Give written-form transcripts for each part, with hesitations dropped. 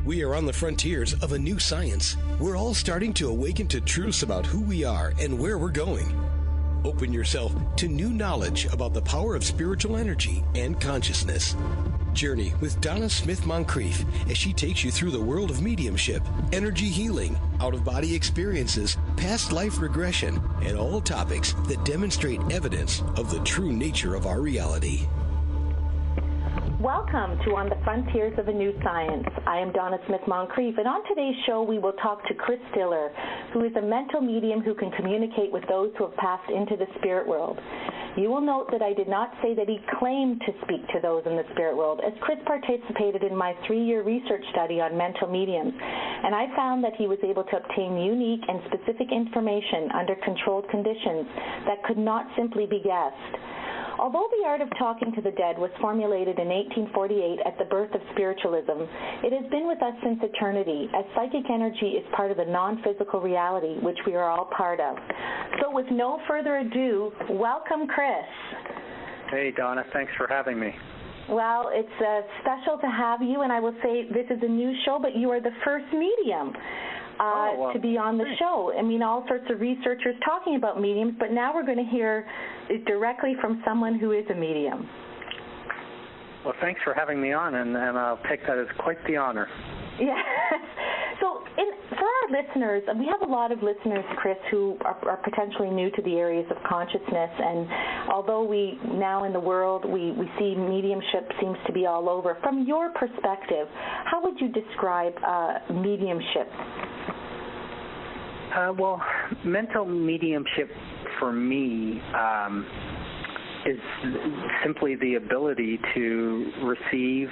We are on the frontiers of a new science. We're all starting to awaken to truths about who we are and where we're going. Open yourself to new knowledge about the power of spiritual energy and consciousness. Journey with Donna Smith Moncrief as she takes you through the world of mediumship, energy healing, out-of-body experiences, past life regression, and all topics that demonstrate evidence of the true nature of our reality. Welcome to On the Frontiers of a New Science. I am Donna Smith Moncrief, and on today's show we will talk to Chris Stillar, who is a mental medium who can communicate with those who have passed into the spirit world. You will note that I did not say that he claimed to speak to those in the spirit world, as Chris participated in my 3-year research study on mental mediums, and I found that he was able to obtain unique and specific information under controlled conditions that could not simply be guessed. Although the art of talking to the dead was formulated in 1848 at the birth of spiritualism, it has been with us since eternity, as psychic energy is part of the non-physical reality, which we are all part of. So with no further ado, welcome, Chris. Hey, Donna. Thanks for having me. Well, it's special to have you, and I will say this is a new show, but you are the first medium to be on the show. I mean, all sorts of researchers talking about mediums, but now we're going to hear it directly from someone who is a medium. Well, thanks for having me on, and I'll take that as quite the honor. Yeah. So for our listeners, we have a lot of listeners, Chris, who are potentially new to the areas of consciousness, and although we now in the world, we see mediumship seems to be all over. From your perspective, how would you describe mediumship? Well, mental mediumship for me is simply the ability to receive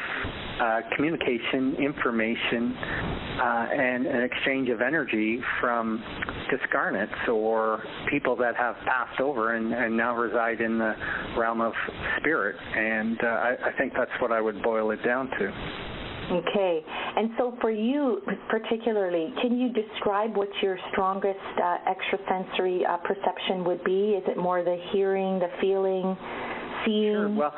communication, information, and an exchange of energy from discarnates or people that have passed over and now reside in the realm of spirit. And I think that's what I would boil it down to. Okay. And so for you particularly, can you describe what your strongest extrasensory perception would be? Is it more the hearing, the feeling, seeing? Sure. Well,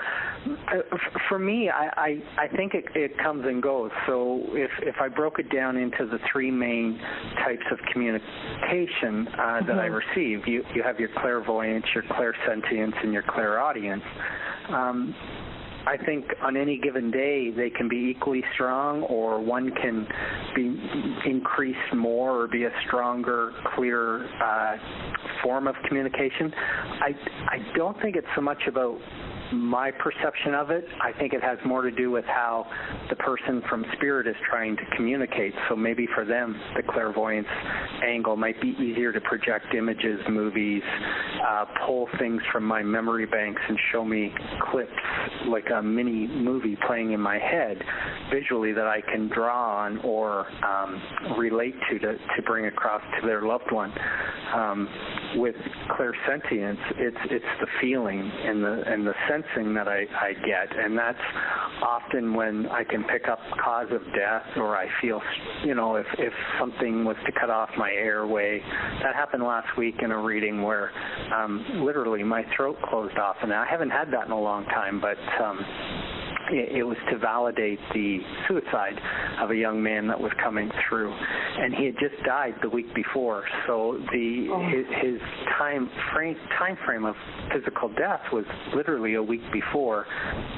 for me, I think it comes and goes. So if I broke it down into the 3 main types of communication that I receive, you have your clairvoyance, your clairsentience, and your clairaudience. I think on any given day they can be equally strong, or one can be increased more or be a stronger, clearer form of communication. I don't think it's so much about my perception of it. I think it has more to do with how the person from spirit is trying to communicate. So maybe for them, the clairvoyance angle might be easier to project images, movies, pull things from my memory banks and show me clips like a mini movie playing in my head visually that I can draw on or relate to bring across to their loved one. With clairsentience, it's the feeling and the sensing that I get, and that's often when I can pick up cause of death, or I feel, if something was to cut off my airway. That happened last week in a reading where literally my throat closed off, and I haven't had that in a long time, but it was to validate the suicide of a young man that was coming through, and he had just died the week before. So his time frame of physical death was literally a week before,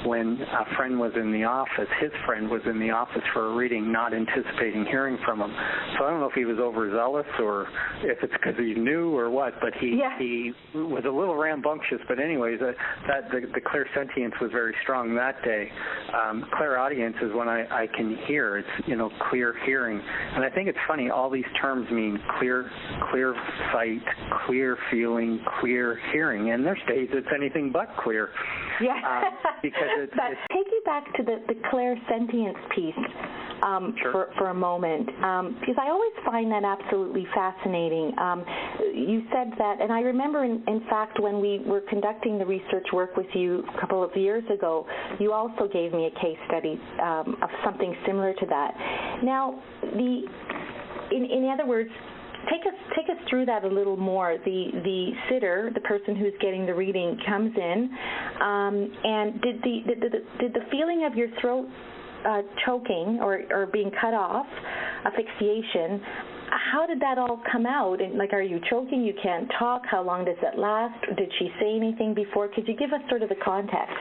when a friend was in the office. His friend was in the office for a reading, not anticipating hearing from him. So I don't know if he was overzealous or if it's because he knew or what, but he was a little rambunctious. But anyways, the clairsentience was very strong that day. Clairaudience is when I can hear. It's clear hearing, and I think it's funny. All these terms mean clear sight, clear feeling, clear hearing, and there's days it's anything but clear. Yeah. Because it's take you back to the clairsentience piece. Sure. For a moment, because I always find that absolutely fascinating. You said that, and I remember, in fact, when we were conducting the research work with you a couple of years ago, you also gave me a case study of something similar to that. Now, in other words, take us through that a little more. The sitter, the person who's getting the reading, comes in, and did the feeling of your throat choking or being cut off, asphyxiation. How did that all come out? And, like, are you choking? You can't talk? How long does it last? Did she say anything before? Could you give us sort of the context?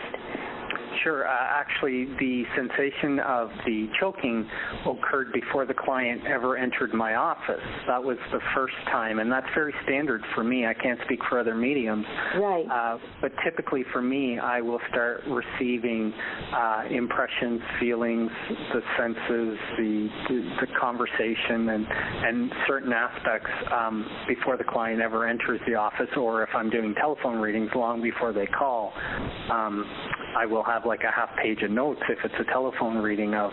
Sure. Actually, the sensation of the choking occurred before the client ever entered my office. That was the first time, and that's very standard for me. I can't speak for other mediums. Right. But typically for me, I will start receiving impressions, feelings, the senses, the conversation, and certain aspects before the client ever enters the office, or if I'm doing telephone readings long before they call. I will have like a half page of notes if it's a telephone reading of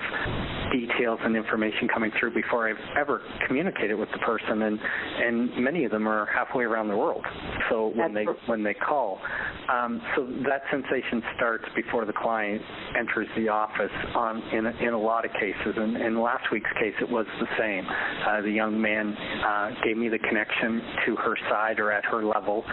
details and information coming through before I've ever communicated with the person, and many of them are halfway around the world. So when they call, so that sensation starts before the client enters the office. In a lot of cases, and in last week's case, it was the same. The young man gave me the connection to her side or at her level,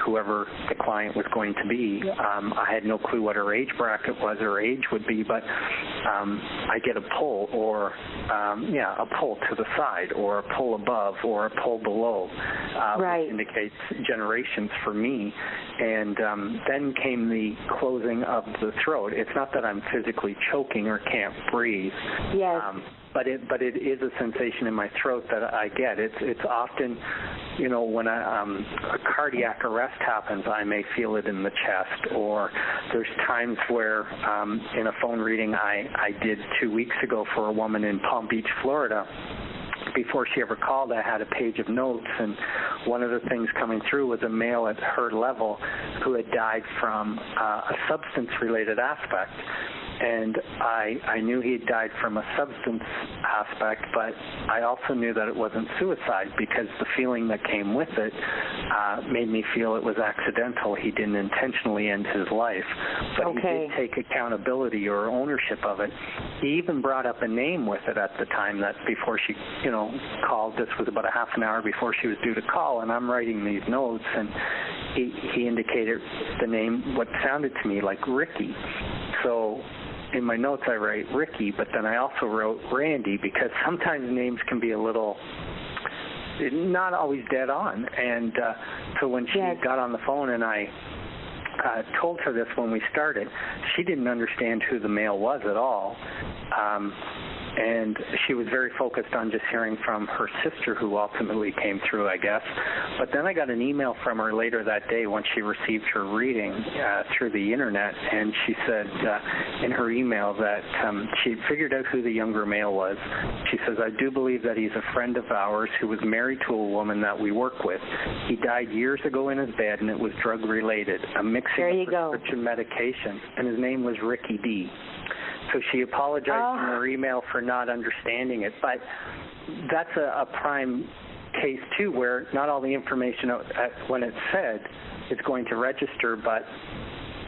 whoever the client was going to be. I had no clue what her age bracket was or age would be, but I get a pull or a pull to the side or a pull above or a pull below, right. Which indicates generations for me. And then came the closing of the throat. It's not that I'm physically choking or can't breathe. Yes. But it is a sensation in my throat that I get. It's often, when a cardiac arrest happens, I may feel it in the chest. Or there's times where in a phone reading I did 2 weeks ago for a woman in Palm Beach, Florida, before she ever called, I had a page of notes, and one of the things coming through was a male at her level who had died from a substance-related aspect. And I knew he had died from a substance aspect, but I also knew that it wasn't suicide because the feeling that came with it made me feel it was accidental. He didn't intentionally end his life, but he did take accountability or ownership of it. He even brought up a name with it at the time that before she, called. This was about a half an hour before she was due to call, and I'm writing these notes, and he indicated the name, what sounded to me like Ricky. So in my notes I write Ricky, but then I also wrote Randy because sometimes names can be a little not always dead on. And so when she got on the phone and I told her this when we started, she didn't understand who the male was at all. And she was very focused on just hearing from her sister, who ultimately came through, I guess. But then I got an email from her later that day when she received her reading through the internet, and she said in her email that she figured out who the younger male was. She says, I do believe that he's a friend of ours who was married to a woman that we work with. He died years ago in his bed, and it was drug-related, a mixing of prescription medication, and his name was Ricky D. So she apologized in her email for not understanding it. But that's a prime case, too, where not all the information when it's said is going to register, but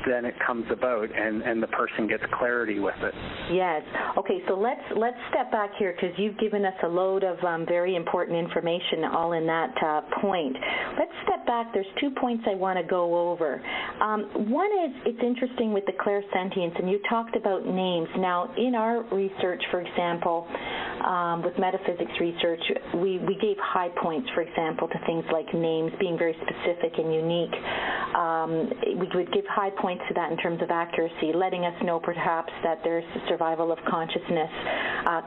then it comes about and the person gets clarity with it. Yes. Okay, so let's step back here because you've given us a load of very important information all in that point. Let's step back. There's 2 points I want to go over. One is it's interesting with the clairsentience, and you talked about names. Now, in our research, for example, with metaphysics research, we gave high points, for example, to things like names being very specific and unique. We would give high points to that in terms of accuracy, letting us know perhaps that there's a survival of consciousness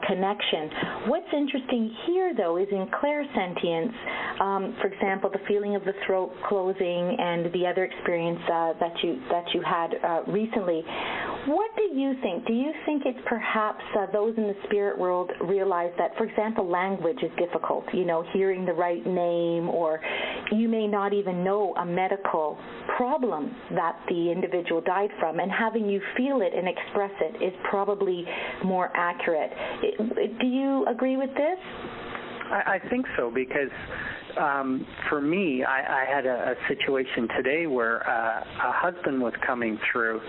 connection. What's interesting here, though, is in clairsentience, for example, the feeling of the throat closing and the other experience that you had recently. What do you think? Do you think it's perhaps those in the spirit world realize that, for example, language is difficult, hearing the right name, or you may not even know a medical problem that the individual died from, and having you feel it and express it is probably more accurate. Do you agree with this? I think so, because for me, I had a situation today where a husband was coming through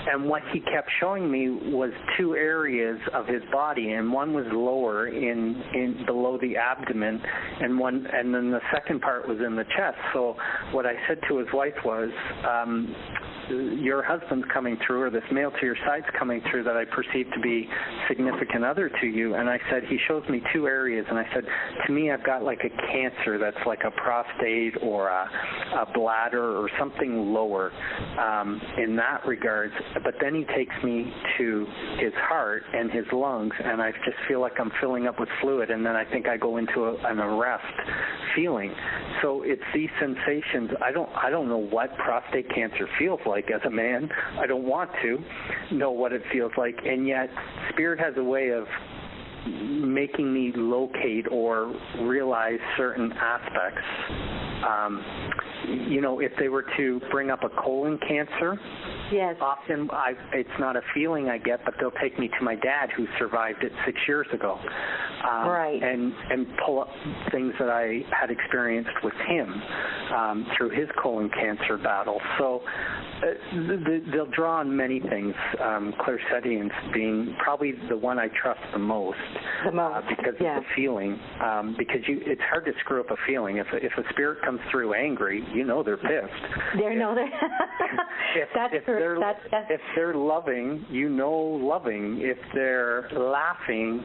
And what he kept showing me was two areas of his body, and one was lower in below the abdomen, and then the second part was in the chest. So what I said to his wife was, your husband's coming through, or this male to your side's coming through that I perceive to be significant other to you. And I said, he shows me two areas, and I said, to me, I've got like a cancer that's like a prostate or a bladder or something lower in that regards. But then he takes me to his heart and his lungs, and I just feel like I'm filling up with fluid, and then I think I go into an arrest feeling. So it's these sensations. I don't know what prostate cancer feels like as a man. I don't want to know what it feels like, and yet Spirit has a way of making me locate or realize certain aspects. If they were to bring up a colon cancer, yes, often it's not a feeling I get, but they'll take me to my dad who survived it 6 years ago, right, and pull up things that I had experienced with him through his colon cancer battle. So they'll draw on many things, Clairsentience being probably the one I trust the most because yes, of the feeling, because it's hard to screw up a feeling. If a spirit comes through angry, they're pissed. If they're loving, loving. If they're laughing,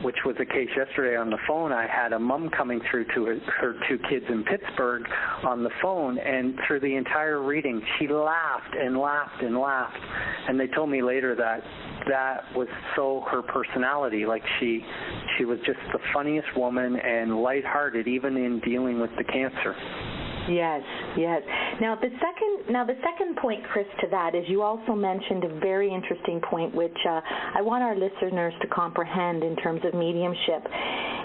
which was the case yesterday on the phone, I had a mom coming through to her two kids in Pittsburgh on the phone, and through the entire reading, she laughed and laughed and laughed. And they told me later that was so her personality. Like she was just the funniest woman and lighthearted, even in dealing with the cancer. Yes, yes. Now the second point, Chris, to that is you also mentioned a very interesting point, which I want our listeners to comprehend in terms of mediumship,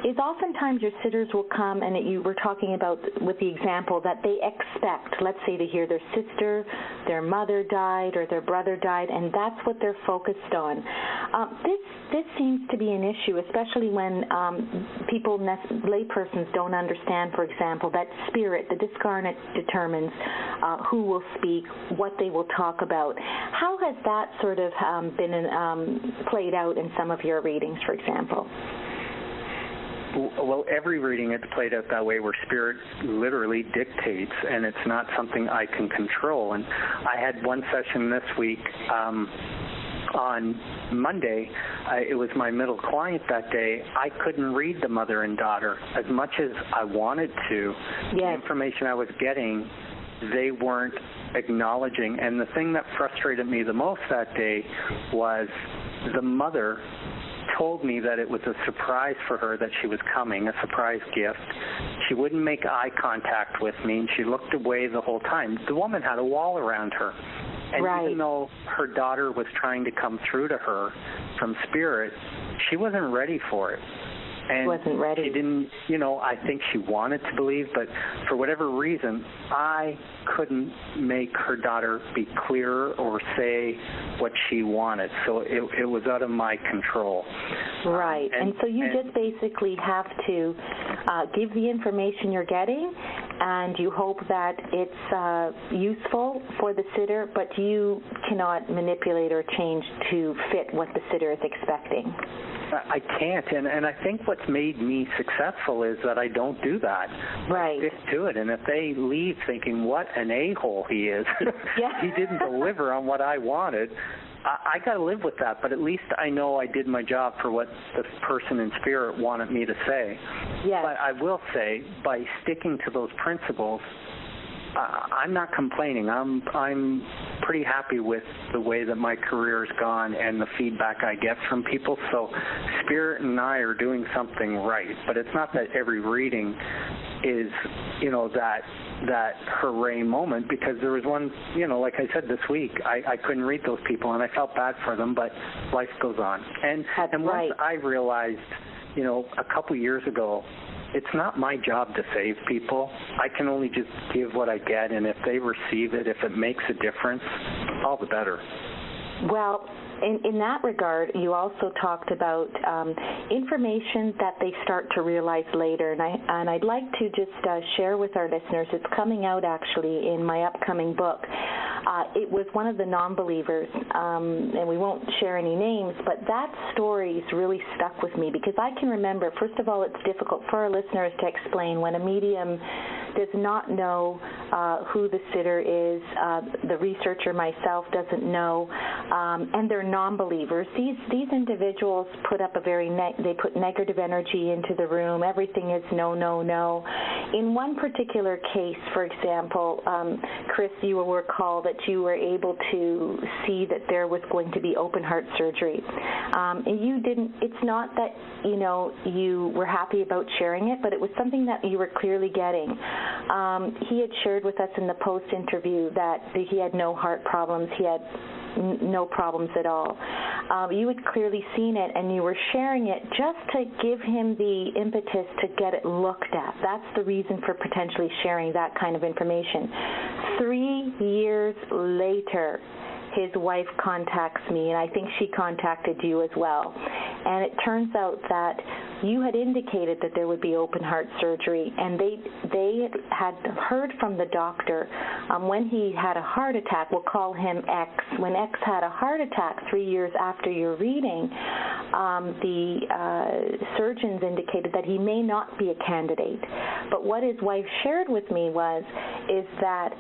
is oftentimes your sitters will come, and you were talking about with the example that they expect, let's say, to hear their sister, their mother died, or their brother died, and that's what they're focused on. This seems to be an issue, especially when laypersons don't understand, for example, that spirit, the discarnate, determines who will speak, what they will talk about. How has that sort of been played out in some of your readings, for example? Well, every reading it's played out that way, where Spirit literally dictates, and it's not something I can control. And I had one session this week on Monday. It was my middle client that day. I couldn't read the mother and daughter as much as I wanted to. Yes. The information I was getting, they weren't acknowledging. And the thing that frustrated me the most that day was the mother told me that it was a surprise for her that she was coming, a surprise gift. She wouldn't make eye contact with me, and she looked away the whole time. The woman had a wall around her. And right. Even though her daughter was trying to come through to her from Spirit, she wasn't ready for it. And wasn't ready. She didn't, I think she wanted to believe, but for whatever reason, I couldn't make her daughter be clearer or say what she wanted. So it was out of my control. Right. And so you just basically have to give the information you're getting, and you hope that it's useful for the sitter, but you cannot manipulate or change to fit what the sitter is expecting. I can't, and I think what's made me successful is that I don't do that. Right. I stick to it, and if they leave thinking, what an a-hole he is, yeah. he didn't deliver on what I wanted, I got to live with that, but at least I know I did my job for what the person in Spirit wanted me to say. Yes. But I will say, by sticking to those principles, I'm not complaining. I'm pretty happy with the way that my career's gone and the feedback I get from people. So Spirit and I are doing something right. But it's not that every reading is, that hooray moment, because there was one, like I said this week, I couldn't read those people, and I felt bad for them, but life goes on. And once right. I realized, a couple years ago, it's not my job to save people. I can only just give what I get, and if they receive it, if it makes a difference, all the better. Well, in that regard, you also talked about information that they start to realize later, and I'd like to just share with our listeners, it's coming out actually in my upcoming book, it was one of the non-believers, and we won't share any names, but that story's really stuck with me because I can remember, first of all, it's difficult for our listeners to explain when a medium does not know who the sitter is, the researcher myself doesn't know, and they're non-believers. These individuals put up they put negative energy into the room. Everything is no, no, no. In one particular case, for example, Chris, you will recall that you were able to see that there was going to be open heart surgery. And you didn't, it's not that, you were happy about sharing it, but it was something that you were clearly getting. He had shared with us in the post-interview that he had no heart problems. He had no problems at all. You had clearly seen it, and you were sharing it just to give him the impetus to get it looked at. That's the reason for potentially sharing that kind of information. 3 years later, his wife contacts me, and I think she contacted you as well. And it turns out that you had indicated that there would be open heart surgery, and they had heard from the doctor when he had a heart attack. We'll call him X. When X had a heart attack 3 years after your reading, the surgeons indicated that he may not be a candidate. But what his wife shared with me is that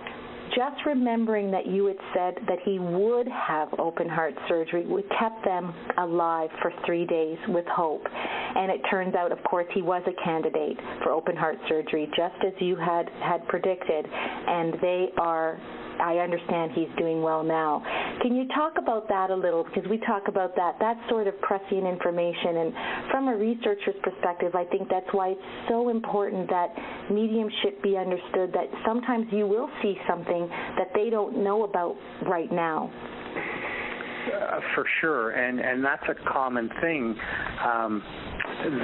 just remembering that you had said that he would have open heart surgery, we kept them alive for 3 days with hope. And it turns out, of course, he was a candidate for open heart surgery, just as you had predicted. And I understand he's doing well now. Can you talk about that a little? Because we talk about that sort of prescient information. And from a researcher's perspective, I think that's why it's so important that mediumship be understood, that sometimes you will see something that they don't know about right now. For sure, and that's a common thing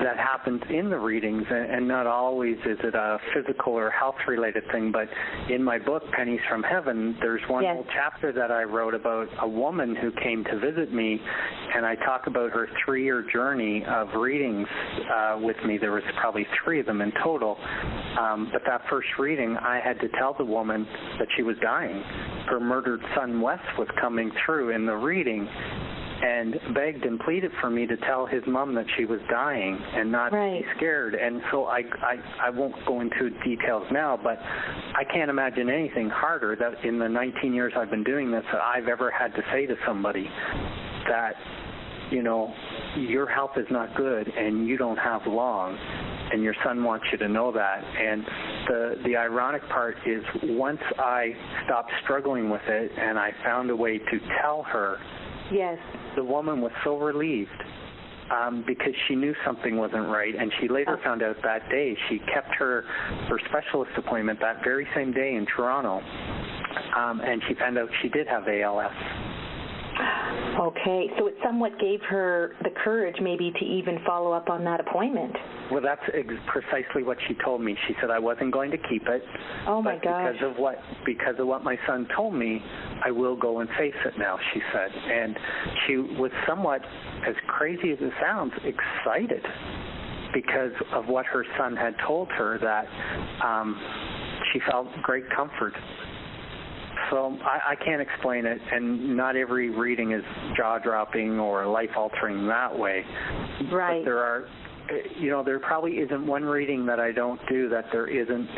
that happens in the readings, and not always is it a physical or health-related thing, but in my book, Pennies from Heaven, there's one whole chapter that I wrote about a woman who came to visit me, and I talk about her 3-year journey of readings with me. There was probably 3 of them in total, but that first reading, I had to tell the woman that she was dying. Her murdered son, Wes, was coming through in the reading, and begged and pleaded for me to tell his mom that she was dying and not be scared. And so I won't go into details now, but I can't imagine anything harder that in the 19 years I've been doing this that I've ever had to say to somebody that, your health is not good and you don't have long, and your son wants you to know that. And the ironic part is once I stopped struggling with it and I found a way to tell her, the woman was so relieved because she knew something wasn't right, and she later found out that day. She kept her specialist appointment that very same day in Toronto, and she found out she did have ALS. Okay, so it somewhat gave her the courage maybe to even follow up on that appointment. Well, that's precisely what she told me. She said I wasn't going to keep it. Oh my gosh! Because of what my son told me, I will go and face it now, she said. And she was somewhat, as crazy as it sounds, excited because of what her son had told her, that she felt great comfort. So I can't explain it, and not every reading is jaw-dropping or life-altering that way. Right. But there are, there probably isn't one reading that I don't do that there isn't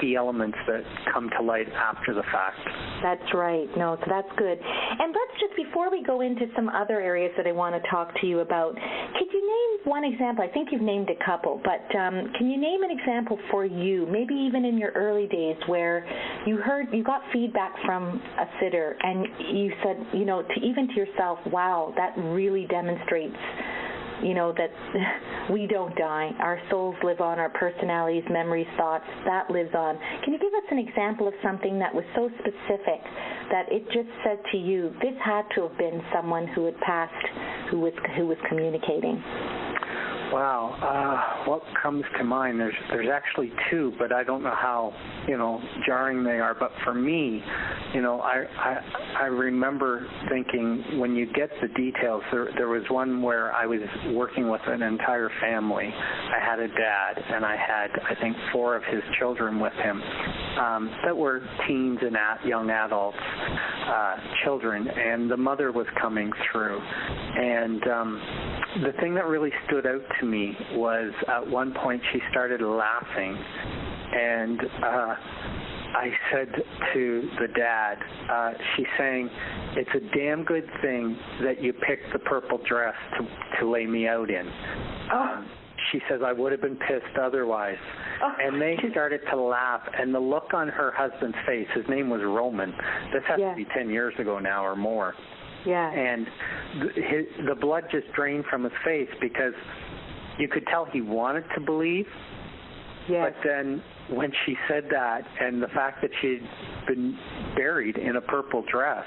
key elements that come to light after the fact. That's right. No, so that's good. And let's just, before we go into some other areas that I want to talk to you about, could you name one example? I think you've named a couple, but can you name an example for you, maybe even in your early days, where you got feedback from a sitter and you said, even to yourself, wow, that really demonstrates that we don't die. Our souls live on, our personalities, memories, thoughts, that lives on. Can you give us an example of something that was so specific that it just said to you, this had to have been someone who had passed, who was communicating? Wow. What comes to mind? There's actually two, but I don't know how, jarring they are. But for me, I remember thinking when you get the details, there was one where I was working with an entire family. I had a dad, and I had, I think, 4 of his children with him that were teens and young adults, children, and the mother was coming through. And the thing that really stood out to me was at one point she started laughing, and I said to the dad, she's saying, it's a damn good thing that you picked the purple dress to lay me out in. She says, I would have been pissed otherwise. And they started to laugh, and the look on her husband's face, his name was Roman. This has to be 10 years ago now or more. Yeah. And the blood just drained from his face because you could tell he wanted to believe. Yes. But then when she said that, and the fact that she'd been buried in a purple dress,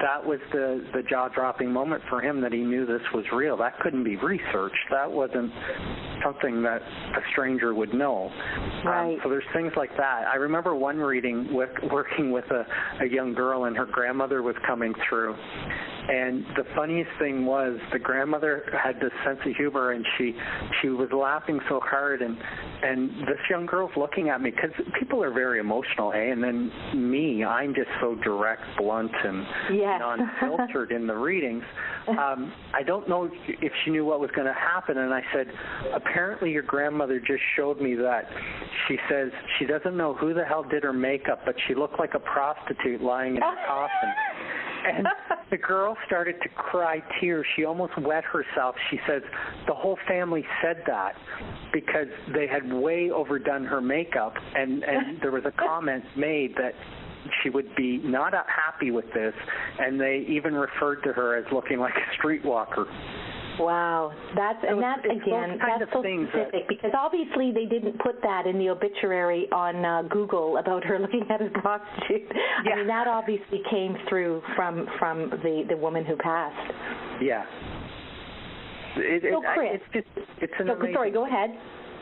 that was the jaw-dropping moment for him, that he knew this was real. That couldn't be researched. That wasn't something that a stranger would know. Right. So there's things like that. I remember one reading working with a young girl, and her grandmother was coming through. And the funniest thing was the grandmother had this sense of humor, and she was laughing so hard, and this young girl's looking at me, because people are very emotional, and then me, I'm just so direct, blunt, and non-filtered in the readings. I don't know if she knew what was going to happen, and I said, apparently your grandmother just showed me that. She says she doesn't know who the hell did her makeup, but she looked like a prostitute lying in her coffin. And the girl started to cry tears. She almost wet herself. She says the whole family said that because they had way overdone her makeup, and there was a comment made that she would be not happy with this, and they even referred to her as looking like a streetwalker. Wow, that's so so specific, because obviously they didn't put that in the obituary on Google about her looking at a prostitute. Yeah. I mean, that obviously came through from the woman who passed. Yeah. Chris, sorry, go ahead.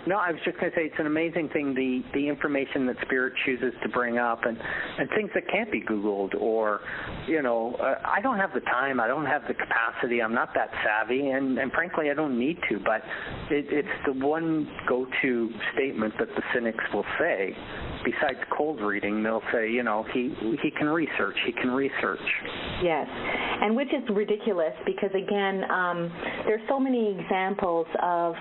No, I was just going to say it's an amazing thing, the information that Spirit chooses to bring up, and things that can't be Googled, or, I don't have the time, I don't have the capacity, I'm not that savvy, and frankly, I don't need to, but it's the one go-to statement that the cynics will say. Besides cold reading, they'll say, he can research, Yes, and which is ridiculous, because again, there's so many examples of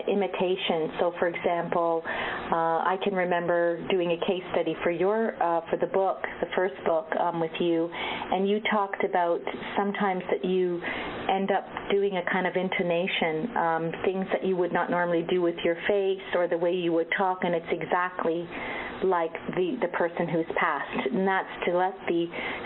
imitation. So, for example, I can remember doing a case study for the book, the first book, with you, and you talked about sometimes that you end up doing a kind of intonation, things that you would not normally do with your face or the way you would talk, and it's exactly like the person who's passed. And that's to let the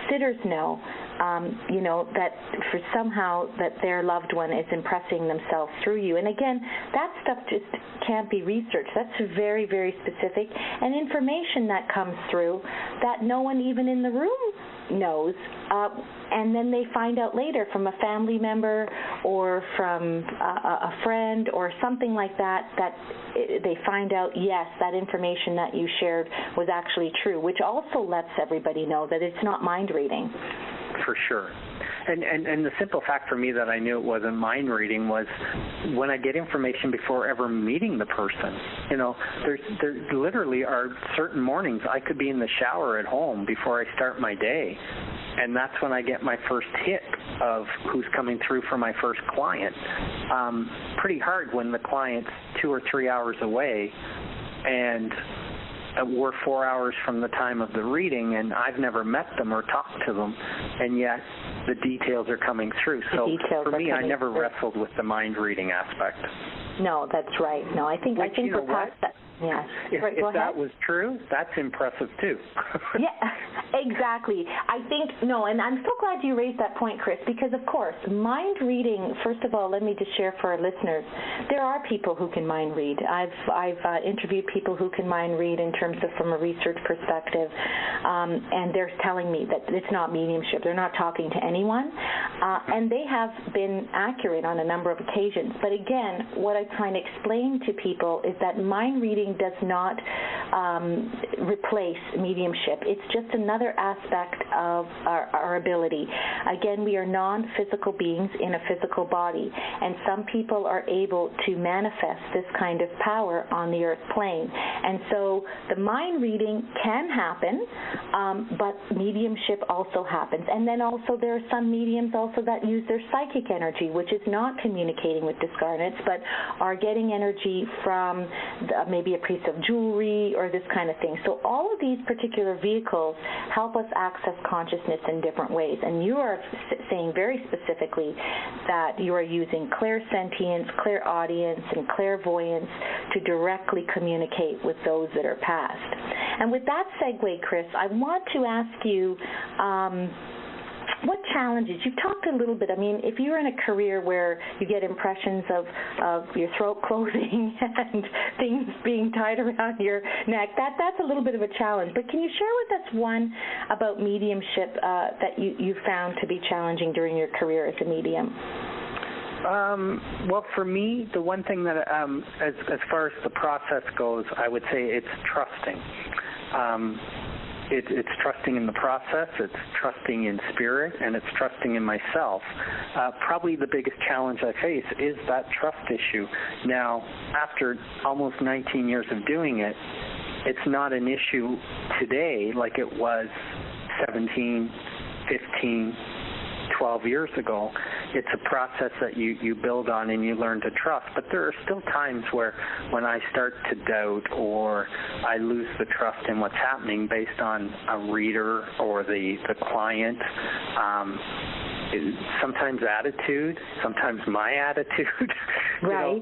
sitters know, that for somehow that their loved one is impressing themselves through you. And again, that stuff just can't be researched. That's very, very specific, and information that comes through that no one even in the room knows, and then they find out later from a family member or from a friend or something like that they find out, yes, that information that you shared was actually true, which also lets everybody know that it's not mind reading. For sure. And the simple fact for me that I knew it wasn't mind reading was when I get information before ever meeting the person. There literally are certain mornings I could be in the shower at home before I start my day, and that's when I get my first hit of who's coming through for my first client. Pretty hard when the client's 2 or 3 hours away, and we're 4 hours from the time of the reading, and I've never met them or talked to them, and yet the details are coming through. So for me, I never wrestled with the mind reading aspect. No, that's right. No, I think we're past that. Yeah. If that was true, that's impressive too. Yeah, exactly. I think, and I'm so glad you raised that point, Chris, because of course, mind reading, first of all, let me just share for our listeners, there are people who can mind read. I've interviewed people who can mind read in terms of from a research perspective, and they're telling me that it's not mediumship. They're not talking to anyone, and they have been accurate on a number of occasions. But again, what I'm trying to explain to people is that mind reading does not replace mediumship. It's just another aspect of our ability. Again, we are non-physical beings in a physical body, and some people are able to manifest this kind of power on the earth plane. And so the mind reading can happen, but mediumship also happens. And then also there are some mediums also that use their psychic energy, which is not communicating with discarnates, but are getting energy from maybe a piece of jewelry or this kind of thing. So all of these particular vehicles help us access consciousness in different ways. And you are saying very specifically that you are using clairsentience, clairaudience, and clairvoyance to directly communicate with those that are past. And with that segue, Chris, I want to ask you, what challenges? You've talked a little bit. I mean, if you're in a career where you get impressions of your throat closing and things being tied around your neck, that's a little bit of a challenge. But can you share with us one about mediumship that you found to be challenging during your career as a medium? Well, for me, the one thing that, as far as the process goes, I would say it's trusting. It's trusting in the process, it's trusting in spirit, and it's trusting in myself. Probably the biggest challenge I face is that trust issue. Now, after almost 19 years of doing it, it's not an issue today like it was 17, 15, 12 years ago. It's a process that you build on and you learn to trust. But there are still times where when I start to doubt or I lose the trust in what's happening based on a reader or the client, sometimes attitude, sometimes my attitude, right,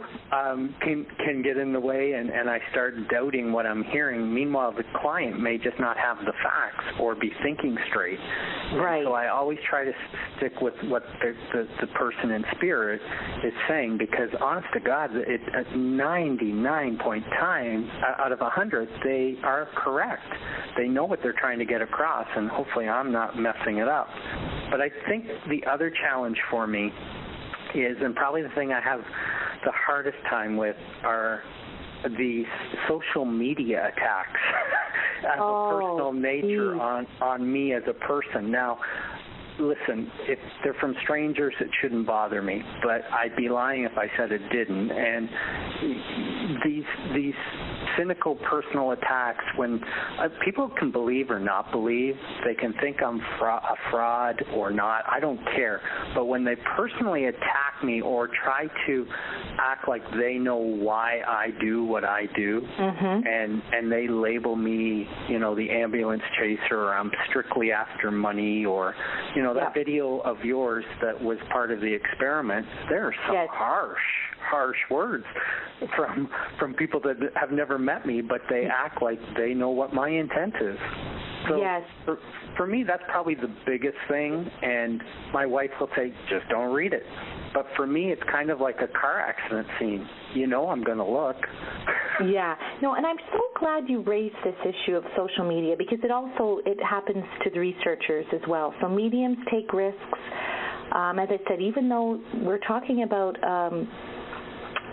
can get in the way, and I start doubting what I'm hearing. Meanwhile, the client may just not have the facts or be thinking straight. Right. And so I always try to stick with what the person in spirit is saying, because honest to God, at 99 times out of 100, they are correct. They know what they're trying to get across, and hopefully I'm not messing it up. But I think the other challenge for me is, and probably the thing I have the hardest time with, are the social media attacks of a personal nature on me as a person. Now, listen, if they're from strangers, it shouldn't bother me, but I'd be lying if I said it didn't. And these cynical personal attacks, when people can believe or not believe, they can think I'm a fraud or not, I don't care. But when they personally attack me or try to act like they know why I do what I do, and they label me, the ambulance chaser, or I'm strictly after money, or, that video of yours that was part of the experiment, there are some harsh words from people that have never met me, but they act like they know what my intent is. So for me, that's probably the biggest thing, and my wife will say, just don't read it. But for me, it's kind of like a car accident scene. I'm going to look. Yeah. No, and I'm so glad you raised this issue of social media, because it happens to the researchers as well. So mediums take risks. As I said, even though we're talking about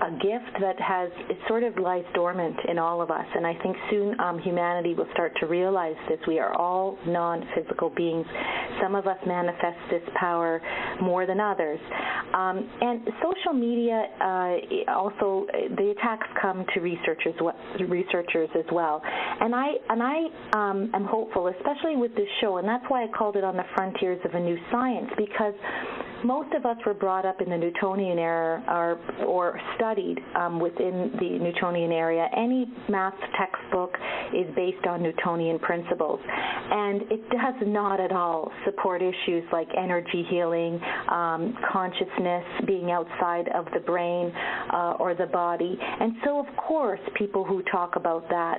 a gift that it sort of lies dormant in all of us, and I think soon humanity will start to realize this. We are all non-physical beings. Some of us manifest this power more than others. And social media, also, the attacks come to researchers as well. And I am hopeful, especially with this show, and that's why I called it On the Frontiers of a New Science, because most of us were brought up in the Newtonian era or studied within the Newtonian area. Any math textbook is based on Newtonian principles, and it does not at all support issues like energy healing, consciousness being outside of the brain or the body. And so, of course, people who talk about that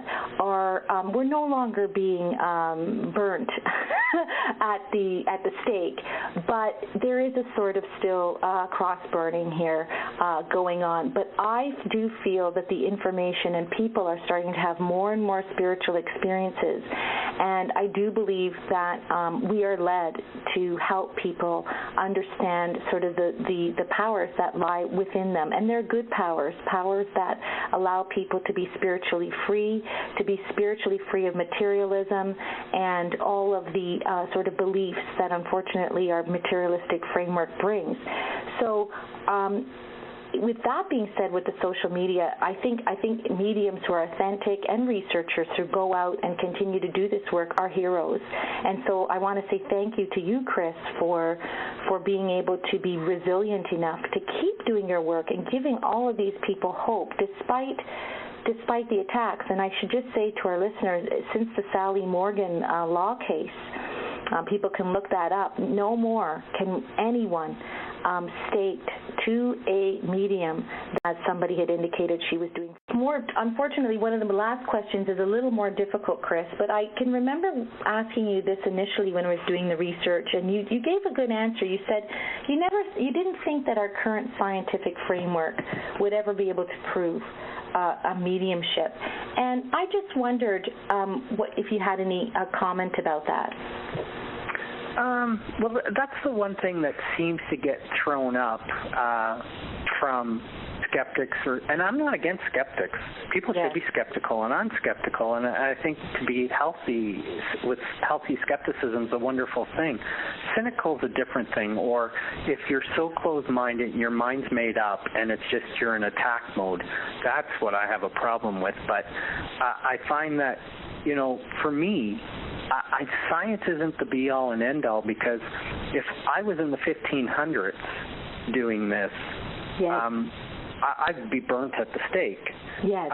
we're no longer being burnt at the stake, but there is a sort of still cross-burning here going on. But I do feel that the information and people are starting to have more and more spiritual experiences, and I do believe that we are led to help people understand sort of the powers that lie within them, and they're good powers that allow people to be spiritually free of materialism and all of the sort of beliefs that unfortunately our materialistic framework brings. So with that being said, with the social media, I think mediums who are authentic and researchers who go out and continue to do this work are heroes. And so I want to say thank you to you, Chris, for being able to be resilient enough to keep doing your work and giving all of these people hope despite the attacks. And I should just say to our listeners, since the Sally Morgan law case, people can look that up. No more can anyone state to a medium that somebody had indicated she was doing more. Unfortunately, one of the last questions is a little more difficult, Chris, but I can remember asking you this initially when I was doing the research, and you gave a good answer. You said you didn't think that our current scientific framework would ever be able to prove a mediumship. And I just wondered if you had any comment about that. Well, that's the one thing that seems to get thrown up from skeptics, and I'm not against skeptics. People should be skeptical, and I'm skeptical, and I think to be healthy with healthy skepticism is a wonderful thing. Cynical is a different thing, or if you're so closed-minded and your mind's made up and it's just you're in attack mode, that's what I have a problem with. But I find that, for me, science isn't the be-all and end-all, because if I was in the 1500s doing this, I'd be burnt at the stake. Yes.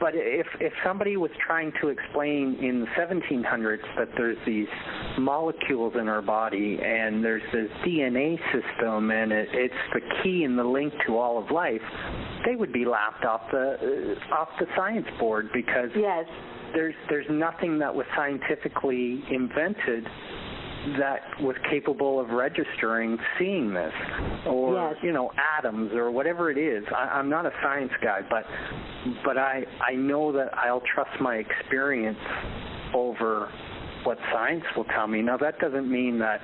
But if somebody was trying to explain in the 1700s that there's these molecules in our body and there's this DNA system and it's the key and the link to all of life, they would be laughed off the science board, because there's nothing that was scientifically invented that was capable of registering seeing this, or atoms, or whatever it is. I'm not a science guy, but I know that I'll trust my experience over what science will tell me. Now, that doesn't mean that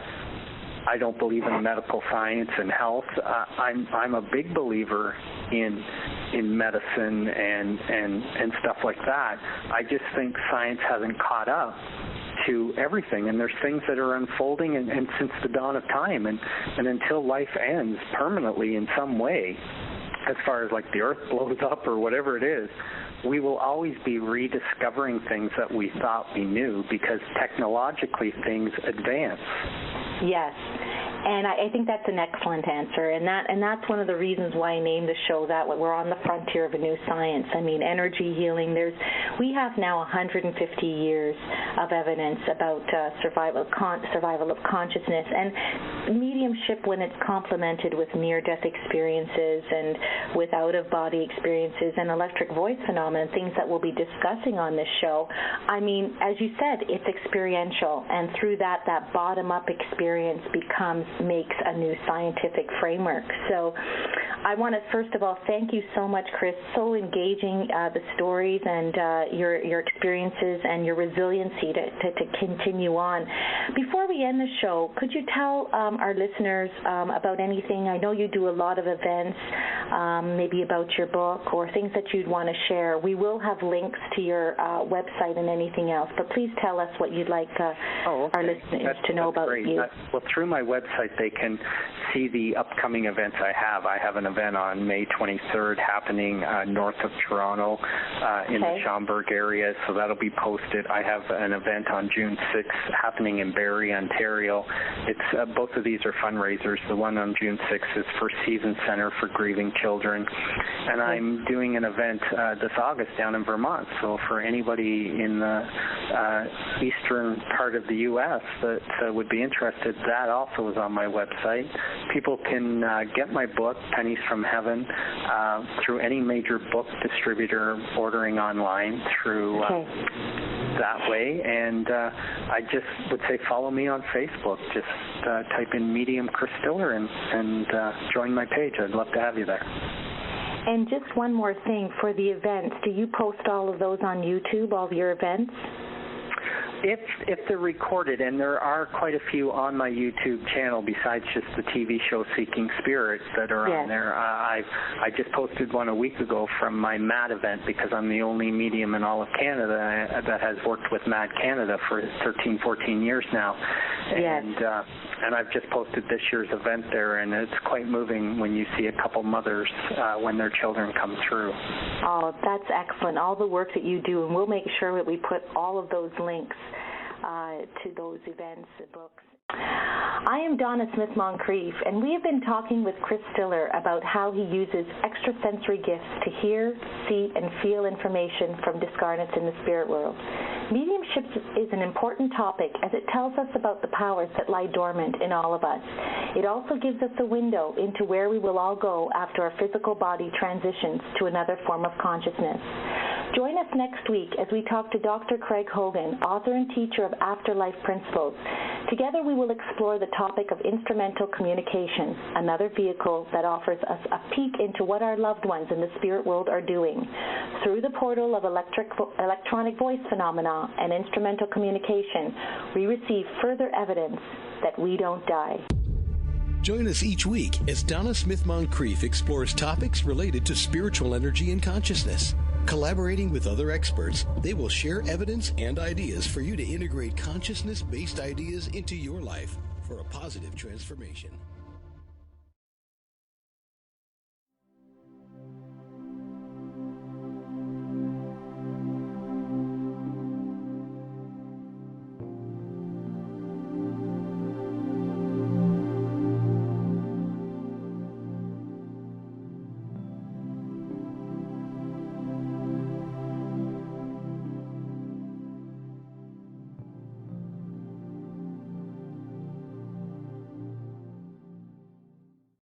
I don't believe in medical science and health. I'm a big believer in medicine and stuff like that. I just think science hasn't caught up to everything, and there's things that are unfolding and since the dawn of time, and until life ends permanently in some way, as far as like the earth blows up or whatever it is, we will always be rediscovering things that we thought we knew, because technologically things advance. Yes. And I think that's an excellent answer, and that's one of the reasons why I named the show that. We're on the frontier of a new science. I mean, energy healing. We have now 150 years of evidence about survival of consciousness, and mediumship, when it's complemented with near-death experiences and with out-of-body experiences and electric voice phenomena, things that we'll be discussing on this show. I mean, as you said, it's experiential, and through that bottom-up experience makes a new scientific framework. So I want to first of all thank you so much, Chris, so engaging the stories and your experiences and your resiliency to continue on. Before we end the show, could you tell our listeners about anything? I know you do a lot of events, maybe about your book or things that you'd want to share. We will have links to your website and anything else, but please tell us what you'd like our listeners to know about you. Well, through my website, they can see the upcoming events I have. I have an event on May 23rd happening north of Toronto in the Schaumburg area, so that'll be posted. I have an event on June 6th happening in Barrie, Ontario. It's both of these are fundraisers. The one on June 6th is for Stevens Center for Grieving Children, and I'm doing an event this August down in Vermont. So for anybody in the eastern part of the U.S. that would be interested, that also is on my website. People can get my book, Pennies from Heaven, through any major book distributor, ordering online through that way. And I just would say follow me on Facebook. Just type in Medium Chris Stillar and join my page. I'd love to have you there. And just one more thing for the events. Do you post all of those on YouTube, all of your events? If they're recorded, and there are quite a few on my YouTube channel besides just the TV show Seeking Spirit that are on there. I just posted one a week ago from my MAD event, because I'm the only medium in all of Canada that has worked with MAD Canada for 13, 14 years now. And I've just posted this year's event there, and it's quite moving when you see a couple mothers when their children come through. Oh, that's excellent, all the work that you do, and we'll make sure that we put all of those links to those events and books. I am Donna Smith-Moncrief, and we have been talking with Chris Stillar about how he uses extrasensory gifts to hear, see, and feel information from discarnates in the spirit world. Mediumship is an important topic as it tells us about the powers that lie dormant in all of us. It also gives us a window into where we will all go after our physical body transitions to another form of consciousness. Join us next week as we talk to Dr. Craig Hogan, author and teacher of Afterlife Principles. Together we will explore the topic of instrumental communication, another vehicle that offers us a peek into what our loved ones in the spirit world are doing. Through the portal of electronic voice phenomena and instrumental communication, we receive further evidence that we don't die. Join us each week as Donna Smith-Moncrief explores topics related to spiritual energy and consciousness. Collaborating with other experts, they will share evidence and ideas for you to integrate consciousness-based ideas into your life for a positive transformation.